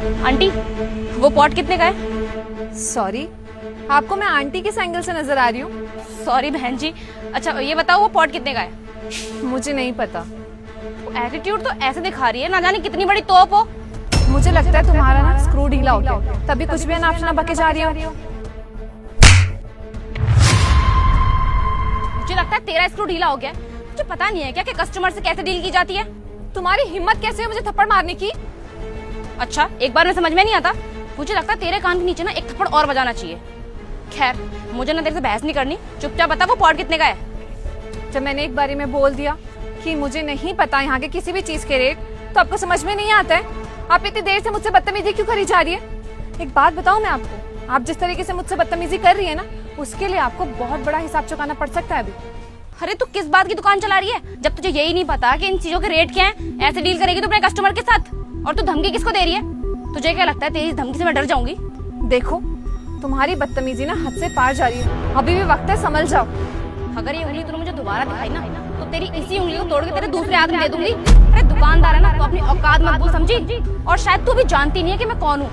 Aunty, वो pot कितने का है? सॉरी, आपको मैं आंटी किस एंगल से नजर आ रही हूँ? सॉरी बहन जी। अच्छा ये बताओ वो पॉट कितने का है? मुझे नहीं पता। एटीट्यूड तो ऐसे दिखा रही है ना जाने कितनी बड़ी तोप हो। मुझे लगता है तुम्हारा ना स्क्रू ढीला हो गया, तभी कुछ भी अनाप बके जा रही हो। मुझे लगता है तेरा स्क्रू ढीला हो गया। मुझे पता नहीं है क्या कि कस्टमर से कैसे डील की जाती है। तुम्हारी हिम्मत कैसे है मुझे थप्पड़ मारने की? अच्छा एक बार में समझ में नहीं आता। मुझे लगता है तेरे कान के नीचे ना एक थप्पड़ और बजाना चाहिए। खैर मुझे ना तेरे से बहस नहीं करनी, चुपचाप बता वो पॉट कितने का है। जब मैंने एक बारी में बोल दिया कि मुझे नहीं पता यहाँ के किसी भी चीज के रेट, तो आपको समझ में नहीं आता है? आप इतनी देर से मुझसे बदतमीजी क्यों करी जा रही है? एक बात बताऊं मैं आपको, आप जिस तरीके से मुझसे बदतमीजी कर रही है ना, उसके लिए आपको बहुत बड़ा हिसाब चुकाना पड़ सकता है अभी। अरे तू किस बात की दुकान चला रही है जब तुझे यही नहीं पता कि इन चीजों के रेट क्या हैं? ऐसे डील करेगी तू अपने कस्टमर के साथ? और तू धमकी किसको दे रही है? तुझे क्या लगता है तेरी धमकी से मैं डर जाऊंगी? देखो तुम्हारी बदतमीजी ना हद से पार जा रही है, अभी भी वक्त है, संभल जाओ। अगर ये उंगली तूने मुझे दोबारा दिखाई ना तो तेरी इसी उंगली को तोड़ के तेरे दूसरे हाथ में दे दूंगी। अरे दुकानदार है ना, तो अपनी औकात मत भूल समझी। और शायद तू भी जानती नहीं है कि मैं कौन हूँ।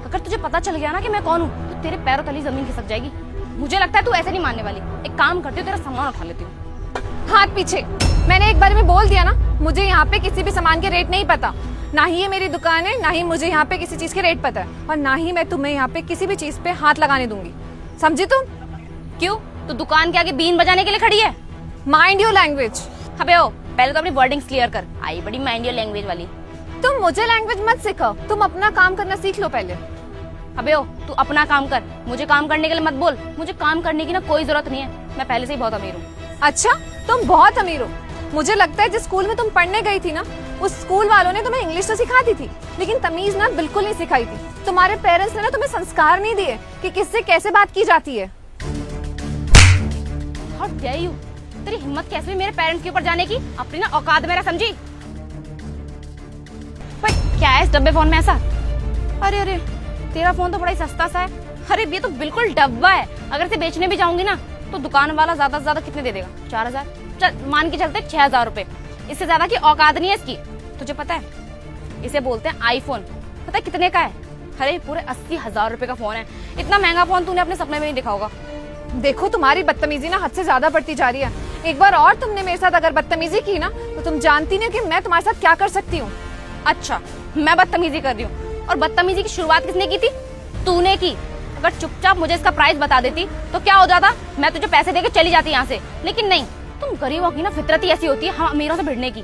अगर तुझे पता चल गया ना कि मैं कौन हूँ तो तेरे पैरों तली जमीन खिसक जाएगी। मुझे लगता है तू ऐसे नहीं मानने वाली। एक काम करती हूँ, तेरा सामान उठा लेती हूँ। हाथ पीछे। मैंने एक बार में बोल दिया ना, मुझे यहाँ पे किसी भी सामान के रेट नहीं पता। ना ही ये मेरी दुकान है, ना ही मुझे यहाँ पे किसी चीज के रेट पता है, और ना ही मैं तुम्हें यहाँ पे किसी भी चीज पे हाथ लगाने दूंगी, समझी तुम? क्यों, तू दुकान के आगे बीन बजाने के लिए खड़ी है? Mind your language. अबे ओ, पहले तो अपनी वर्डिंग्स क्लियर कर। आई बड़ी माइंड योर लैंग्वेज वाली। तुम मुझे लैंग्वेज मत सिखाओ, तुम अपना काम करना सीख लो पहले। अबे ओ, तू अपना काम कर, मुझे काम करने के लिए मत बोल। मुझे काम करने की ना कोई जरूरत नहीं है, मैं पहले से ही बहुत अमीर हूँ। अच्छा, तुम बहुत अमीर हो। मुझे लगता है जिस स्कूल में तुम पढ़ने गई थी ना, उस स्कूल वालों ने तुम्हें इंग्लिश तो सिखा दी थी, लेकिन तमीज ना बिल्कुल नहीं सिखाई थी। तुम्हारे पेरेंट्स ने ना तुम्हें संस्कार नहीं दिए कि किससे कैसे बात की जाती है। How dare you? तेरी हिम्मत कैसे हुई मेरे पेरेंट्स के ऊपर जाने की? अपनी ना औकात मेरा समझी। पर क्या है इस डब्बे फोन में ऐसा? अरे अरे, तेरा फोन तो बड़ा ही सस्ता सा है। अरे ये तो बिल्कुल डब्बा है। अगर इसे बेचने भी जाऊंगी ना तो दुकान वाला ज्यादा से ज्यादा कितने दे देगा? 4000? चल मान के चलते 6000 रुपए। इससे ज्यादा की औकात नहीं है इसकी। तुझे पता है इसे बोलते हैं आईफोन। पता है कितने का है? अरे पूरे 80,000 रुपए का फोन है। इतना महंगा फोन तूने अपने सपने में नहीं देखा होगा। देखो तुम्हारी बदतमीजी ना हद से ज्यादा बढ़ती जा रही है। एक बार और तुमने मेरे साथ अगर बदतमीजी की ना तो तुम जानती नहीं कि मैं तुम्हारे साथ क्या कर सकती हूँ। अच्छा, मैं बदतमीजी कर रही हूँ? और बदतमीजी की शुरुआत किसने की थी? तूने की। अगर चुपचाप मुझे इसका प्राइस बता देती तो क्या हो जाता? मैं तुझे पैसे देके चली जाती यहाँ से। लेकिन नहीं, तुम गरीबों की ना फितरत ही ऐसी होती है, हम अमीरों से भिड़ने की।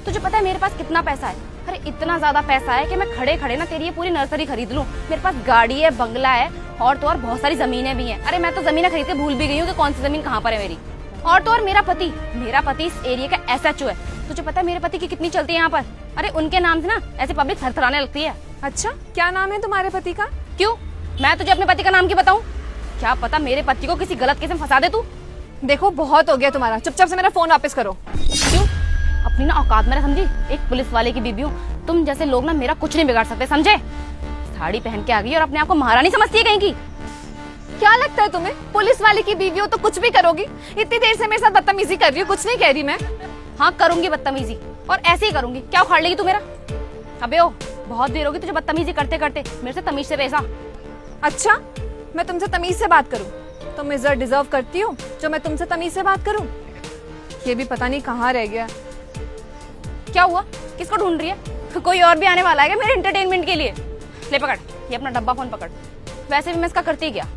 तुझे पता है मेरे पास कितना पैसा है? अरे इतना ज्यादा पैसा है कि मैं खड़े खड़े ना तेरी ये पूरी नर्सरी खरीद लूं। मेरे पास गाड़ी है, बंगला है, और तो और बहुत सारी जमीनें भी हैं। अरे मैं तो जमीनें खरीद के भूल भी गई हूँ कि कौन सी जमीन कहाँ पर है मेरी। और तो और मेरा पति इस एरिया का SHO है। तुझे पता है मेरे पति की कितनी चलती है यहाँ पर? अरे उनके नाम से ना ऐसे पब्लिक थरथराने लगती है। अच्छा, क्या नाम है तुम्हारे पति का? क्यों, मैं तुझे अपने पति का नाम क्यों बताऊं? क्या पता मेरे पति को किसी गलत केस में फंसा दे तू। देखो बहुत हो गया तुम्हारा, चुपचाप से मेरा फोन वापस करो। क्यों? अपनी ना औकात मेरा समझी? एक पुलिस वाले की बीबी हूँ। तुम जैसे लोग ना मेरा कुछ नहीं बिगाड़ सकते, समझे? साड़ी पहन के आ गई और अपने आप को महारानी समझती है कहीं की। क्या लगता है तुम्हें पुलिस वाले की बीवी हो तो कुछ भी करोगी? इतनी देर से मेरे साथ बदतमीजी कर रही हो, कुछ नहीं कह रही मैं। हाँ करूंगी बदतमीजी, और ऐसे ही करूंगी। क्या उखाड़ लेगी तू मेरा? अबे ओ, बहुत देर होगी तुझे बदतमीजी करते करते। मेरे से तमीज से पैसा। अच्छा, मैं तुमसे तमीज से बात करूं? तुम इज्जत डिजर्व करती हो जो मैं तुमसे तमीज से बात करूं? ये भी पता नहीं कहाँ रह गया। क्या हुआ, किसको ढूंढ रही है? कोई और भी आने वाला है क्या मेरे एंटरटेनमेंट के लिए? ले पकड़, ये अपना डब्बा फोन पकड़। वैसे भी मैं इसका करती गया।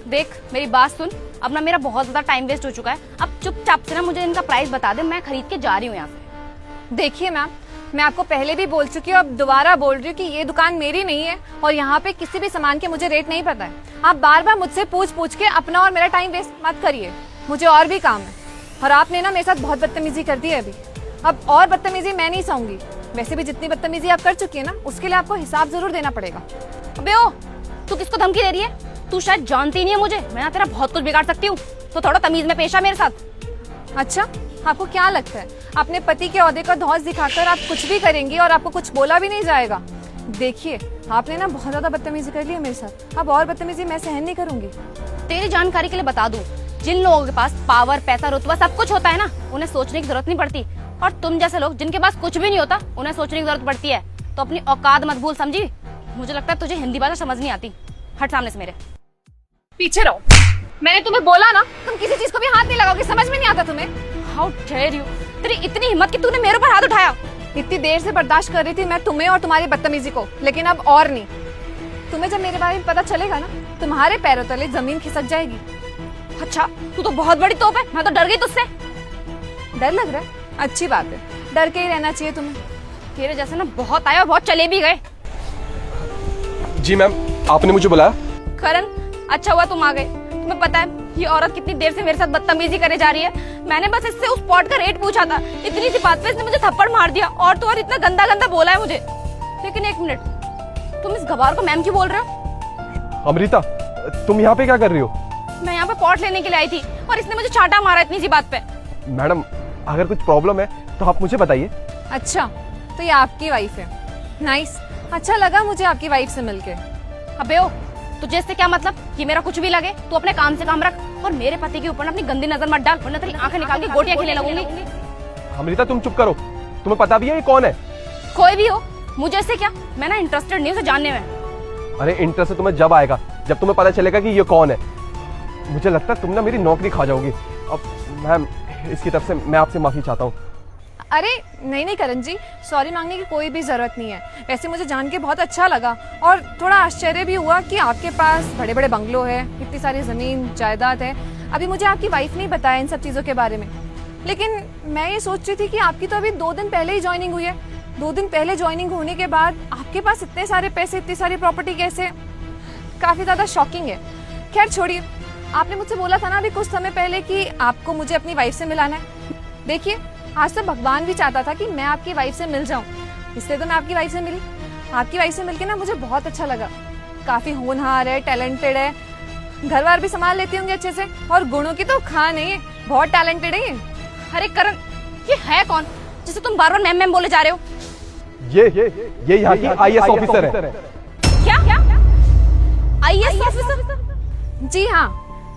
देख मेरी बात सुन, अब ना मेरा बहुत ज्यादा टाइम वेस्ट हो चुका है। अब चुपचाप से ना मुझे इनका प्राइस बता दे, मैं खरीद के जा रही हूँ यहाँ से। देखिए मैम, मैं आपको पहले भी बोल चुकी हूँ, अब दोबारा बोल रही हूँ कि ये दुकान मेरी नहीं है और यहाँ पे किसी भी सामान के मुझे रेट नहीं पता है। आप बार बार मुझसे पूछ पूछ के अपना और मेरा टाइम वेस्ट मत करिए, मुझे और भी काम है। और आपने ना मेरे साथ बहुत बदतमीजी कर दी है अभी, अब और बदतमीजी मैं नहीं सहूंगी। वैसे भी जितनी बदतमीजी आप कर चुकी है ना, उसके लिए आपको हिसाब जरूर देना पड़ेगा। अबे ओ, तू किसको धमकी दे रही है? तू शायद जानती नहीं है मुझे, मैं ना तेरा बहुत कुछ बिगाड़ सकती हूँ, तो थोड़ा तमीज में पेश आ मेरे साथ। अच्छा, आपको क्या लगता है अपने पति के ओहदे का धौंस दिखाकर आप कुछ भी करेंगी और आपको कुछ बोला भी नहीं जाएगा? देखिए आपने ना बहुत ज्यादा बदतमीजी कर ली है मेरे साथ, अब और बदतमीजी मैं सहन नहीं करूंगी। तेरी जानकारी के लिए बता दूं, जिन लोगों के पास पावर, पैसा, रुतबा सब कुछ होता है ना, उन्हें सोचने की जरूरत नहीं पड़ती। और तुम जैसे लोग जिनके पास कुछ भी नहीं होता, उन्हें सोचने की जरूरत पड़ती है। तो अपनी औकात मत भूल, समझी? मुझे लगता है तुझे हिंदी भाषा समझ नहीं आती। हट सामने से मेरे। पीछे रहो। मैंने तुम्हें बोला ना, तुम किसी चीज को भी हाथ नहीं लगाओगे, समझ में नहीं आता तुम्हें? हाउ डेयर यू, तेरी इतनी हिम्मत कि तूने मेरे ऊपर हाथ उठाया। इतनी देर से बर्दाश्त कर रही थी मैं तुम्हें और तुम्हारी बदतमीजी को, लेकिन अब और नहीं। तुम्हें जब मेरे बारे में पता चलेगा ना, तुम्हारे पैरों तले जमीन खिसक जाएगी। अच्छा, तू तो बहुत बड़ी तोप है, मैं तो डर गई तुझसे। डर लग रहा है? अच्छी बात है, डर के ही रहना चाहिए तुम्हें। तेरे जैसे ना बहुत आए और बहुत चले भी गए। जी मैम, आपने मुझे बुलाया? करण, अच्छा हुआ तुम आ गए। तुम्हें पता है ये औरत कितनी देर से मेरे साथ बदतमीजी करने जा रही है। मैंने बस इससे उस स्पॉट का रेट पूछा था, इतनी सी बात पे इसने मुझे थप्पड़ मार दिया और तो और इतना गंदा गंदा बोला है मुझे। लेकिन एक मिनट, तुम इस गवार को मैम क्यों बोल रहे हो? अमृता, तुम यहाँ पे क्या कर रही हो? मैं यहाँ पे पॉट लेने के लिए आई थी और इसने मुझे छांटा मारा इतनी सी बात पे। मैडम, अगर कुछ प्रॉब्लम है तो आप मुझे बताइए। अच्छा, तो ये आपकी वाइफ है। नाइस, अच्छा लगा मुझे आपकी वाइफ से मिलके। अबे ओ, तुझे इससे क्या मतलब? ये मेरा कुछ भी लगे, तू अपने काम से काम रख और मेरे पति के ऊपर अपनी गंदी नजर मत डाल, वरना तेरी आंखें निकाल के गोटियां खेलने लगूंगी। अमृता, तुम चुप करो। तुम्हें पता भी है ये कौन है? कोई भी हो, मुझे इससे क्या, मैं ना इंटरेस्टेड नहीं हूं उसे जानने में। अरे इंटरेस्ट तुम्हें जब आएगा जब तुम्हें पता चलेगा कि ये कौन है। मुझे लगता है तुम ना मेरी नौकरी खा जाओगी। अब मैम, इसकी तरफ से मैं आपसे माफी चाहता हूँ। अरे नहीं करण जी, सॉरी मांगने की कोई भी जरूरत नहीं है। वैसे मुझे जान के बहुत अच्छा लगा और थोड़ा आश्चर्य भी हुआ कि आपके पास बड़े बड़े बंगलो है, इतनी सारी जमीन जायदाद है। अभी मुझे आपकी वाइफ ने बताया इन सब चीजों के बारे में, लेकिन मैं ये सोच रही थी कि आपकी तो अभी 2 दिन पहले ही ज्वाइनिंग हुई है। 2 दिन पहले ज्वाइनिंग होने के बाद आपके पास इतने सारे पैसे, इतनी सारी प्रॉपर्टी कैसे? काफी ज्यादा शॉकिंग है। खैर छोड़िए, आपने मुझसे बोला था ना अभी कुछ समय पहले कि आपको मुझे अपनी वाइफ से मिलाना है। देखिए, आज तो भगवान भी चाहता था कि मैं आपकी वाइफ से मिल जाऊं, इसलिए तो मैं आपकी वाइफ से मिली। आपकी वाइफ से मिलके ना मुझे बहुत अच्छा लगा। काफी होनहार है, टैलेंटेड है, घर बार भी संभाल लेती होंगी अच्छे से, और गुणों की तो खान नहीं है, बहुत टैलेंटेड है ये। अरे करण, ये है कौन जिसे तुम बार बार मैम मैम बोले जा रहे हो? ये यहाँ की IAS ऑफिसर है। क्या IAS ऑफिसर? जी हाँ,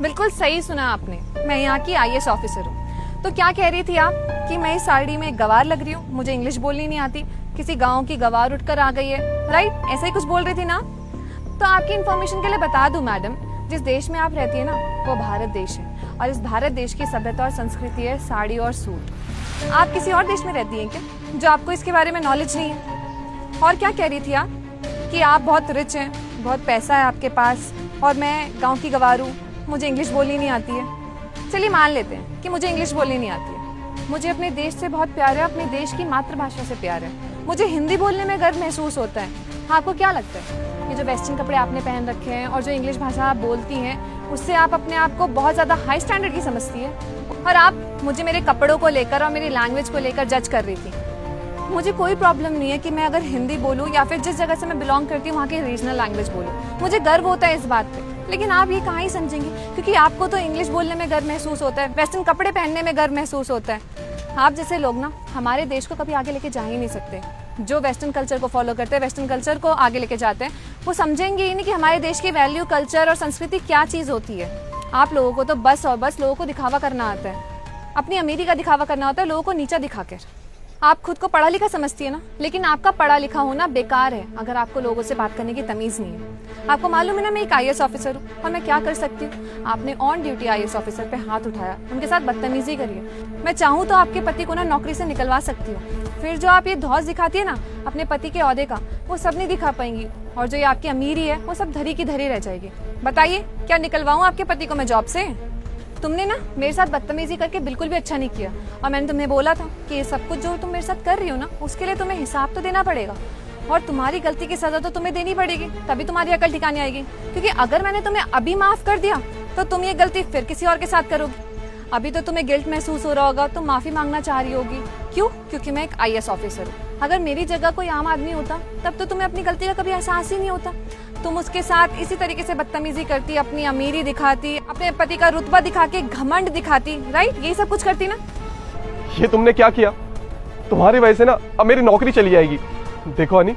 बिल्कुल सही सुना आपने, मैं यहाँ की IAS ऑफिसर हूँ। तो क्या कह रही थी आप कि मैं इस साड़ी में गवार लग रही हूँ, मुझे इंग्लिश बोलनी नहीं आती, किसी गांव की गवार उठकर आ गई है, राइट? ऐसा ही कुछ बोल रही थी ना? तो आपकी इन्फॉर्मेशन के लिए बता दूं मैडम, जिस देश में आप रहती है ना वो भारत देश है, और इस भारत देश की सभ्यता और संस्कृति है साड़ी और सूट। आप किसी और देश में रहती हैं क्या जो आपको इसके बारे में नॉलेज नहीं है? और क्या कह रही थी आप कि आप बहुत रिच हैं, बहुत पैसा है आपके पास, और मैं गाँव की गवार हूँ, मुझे इंग्लिश बोलनी नहीं आती है। चलिए मान लेते हैं कि मुझे इंग्लिश बोलनी नहीं आती है, मुझे अपने देश से बहुत प्यार है, अपने देश की मातृभाषा से प्यार है, मुझे हिंदी बोलने में गर्व महसूस होता है। आपको क्या लगता है ये जो वेस्टर्न कपड़े आपने पहन रखे हैं और जो इंग्लिश भाषा आप बोलती हैं, उससे आप अपने आप को बहुत ज़्यादा हाई स्टैंडर्ड की समझती है, और आप मुझे मेरे कपड़ों को लेकर और मेरी लैंग्वेज को लेकर जज कर रही थी। मुझे कोई प्रॉब्लम नहीं है कि मैं अगर हिंदी बोलूँ या फिर जिस जगह से मैं बिलोंग करती हूँ वहाँ की रीजनल लैंग्वेज बोलूँ, मुझे गर्व होता है इस बात पे। लेकिन आप ये कहाँ ही समझेंगे, क्योंकि आपको तो इंग्लिश बोलने में गर्व महसूस होता है, वेस्टर्न कपड़े पहनने में गर्व महसूस होता है। आप जैसे लोग ना हमारे देश को कभी आगे लेके जा ही नहीं सकते। जो वेस्टर्न कल्चर को फॉलो करते हैं, वेस्टर्न कल्चर को आगे लेके जाते हैं, वो समझेंगे ही नहीं कि हमारे देश की वैल्यू, कल्चर और संस्कृति क्या चीज़ होती है। आप लोगों को तो बस और बस लोगों को दिखावा करना आता है, अपनी अमीरी का दिखावा करना होता है लोगों को नीचा दिखाकर। आप खुद को पढ़ा लिखा समझती है ना, लेकिन आपका पढ़ा लिखा होना बेकार है अगर आपको लोगों से बात करने की तमीज़ नहीं है। आपको मालूम है ना मैं एक IAS ऑफिसर हूँ, और मैं क्या कर सकती हूँ? आपने ऑन ड्यूटी IAS ऑफिसर पे हाथ उठाया, उनके साथ बदतमीजी करी है। मैं चाहूँ तो आपके पति को ना नौकरी से निकलवा सकती हूँ। फिर जो आप ये धौस दिखाती है ना अपने पति के ओहदे का, वो सब नहीं दिखा पाएंगी, और जो ये आपकी अमीरी है वो सब धरी की धरी रह जाएगी। बताइए, क्या निकलवाऊँ आपके पति को मैं जॉब से? तुमने ना मेरे साथ बदतमीजी करके बिल्कुल भी अच्छा नहीं किया, और मैंने तुम्हें बोला था कि ये सब कुछ जो तुम मेरे साथ कर रही हो ना, उसके लिए तुम्हें हिसाब तो देना पड़ेगा, और तुम्हारी गलती की सजा तो तुम्हें देनी पड़ेगी, तभी तुम्हारी अकल ठिकाने आएगी। क्योंकि अगर मैंने तुम्हें अभी माफ कर दिया तो तुम ये गलती फिर किसी और के साथ करोगी। अभी तो तुम्हें गिल्ट महसूस हो रहा होगा, तुम माफी मांगना चाह रही होगी। क्यों? क्योंकि मैं एक IAS ऑफिसर हूँ। अगर मेरी जगह कोई आम आदमी होता तब तो तुम्हें अपनी गलती का कभी एहसास ही नहीं होता। तुम उसके साथ इसी तरीके से बदतमीजी करती, अपनी अमीरी दिखाती, अपने पति का रुतबा दिखा के घमंड दिखाती, राइट? यही सब कुछ करती ना। ये तुमने क्या किया? तुम्हारी वजह से ना अब मेरी नौकरी चली जाएगी। देखो अनी,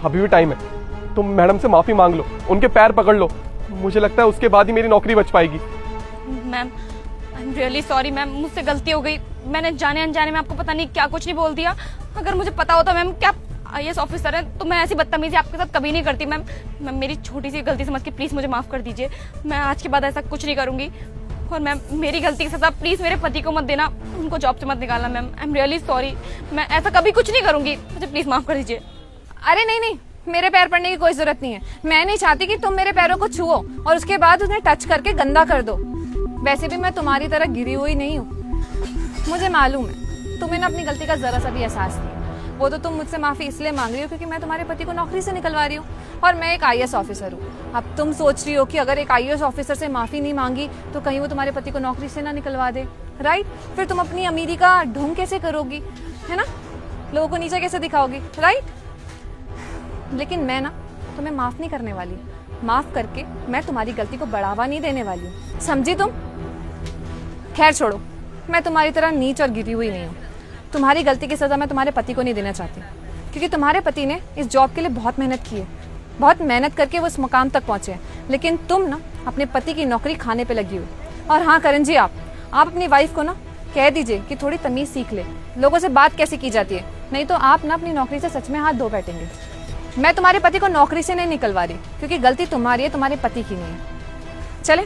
अभी भी टाइम है, तुम मैडम से माफी मांग लो, उनके पैर पकड़ लो, मुझे लगता है उसके बाद ही मेरी नौकरी बच पाएगी। Ma'am, I am really sorry ma'am, मुझसे गलती हो गई। मैंने जाने अनजाने में आपको पता नहीं क्या कुछ नहीं बोल दिया। अगर मुझे पता होता मैम कि IAS ऑफिसर हैं तो मैं ऐसी बदतमीजी आपके साथ कभी नहीं करती मैम। मैम मेरी छोटी सी गलती समझ के प्लीज़ मुझे माफ़ कर दीजिए। मैं आज के बाद ऐसा कुछ नहीं करूँगी। और मैम मेरी गलती की सज़ा प्लीज़ मेरे पति को मत देना, उनको जॉब से मत निकालना ma'am. I am really sorry, मैं ऐसा कभी कुछ नहीं करूँगी, मुझे प्लीज़ माफ़ कर दीजिए। अरे नहीं नहीं, मेरे पैर पड़ने की कोई जरूरत नहीं है। मैं नहीं चाहती कि तुम मेरे पैरों को छुओ और उसके बाद उन्हें टच करके गंदा कर दो। वैसे भी मैं तुम्हारी तरह गिरी हुई नहीं हूँ। मुझे मालूम है तुम्हें ना अपनी गलती का जरा सा भी एहसास नहीं है। वो तो तुम मुझसे माफी इसलिए मांग रही हो क्योंकि मैं तुम्हारे पति को नौकरी से निकलवा रही हूँ और मैं एक IAS ऑफिसर हूँ। अब तुम सोच रही हो कि अगर एक IAS ऑफिसर से माफी नहीं मांगी तो कहीं वो तुम्हारे पति को नौकरी से ना निकलवा दे, राइट? फिर तुम अपनी अमीरी का ढोंग कैसे करोगी, है ना? लोगों को नीचे कैसे दिखाओगी, राइट? लेकिन मैं ना तुम्हें माफ नहीं करने वाली। माफ करके मैं तुम्हारी गलती को बढ़ावा नहीं देने वाली हूँ, समझी तुम? खैर छोड़ो, मैं तुम्हारी तरह नीच और गिरी हुई नहीं हूँ। तुम्हारी गलती की सजा मैं तुम्हारे पति को नहीं देना चाहती क्योंकि तुम्हारे पति ने इस जॉब के लिए बहुत मेहनत की है, बहुत मेहनत करके वो इस मुकाम तक पहुंचे हैं। लेकिन तुम ना अपने पति की नौकरी खाने पे लगी हुई। और हाँ करण जी, आप अपनी वाइफ को ना कह दीजिए कि थोड़ी तमीज सीख ले, लोगों से बात कैसे की जाती है, नहीं तो आप ना अपनी नौकरी से सच में हाथ धो बैठेंगे। मैं तुम्हारे पति को नौकरी से नहीं निकलवा रही क्योंकि गलती तुम्हारी है, तुम्हारे पति की नहीं है। चले।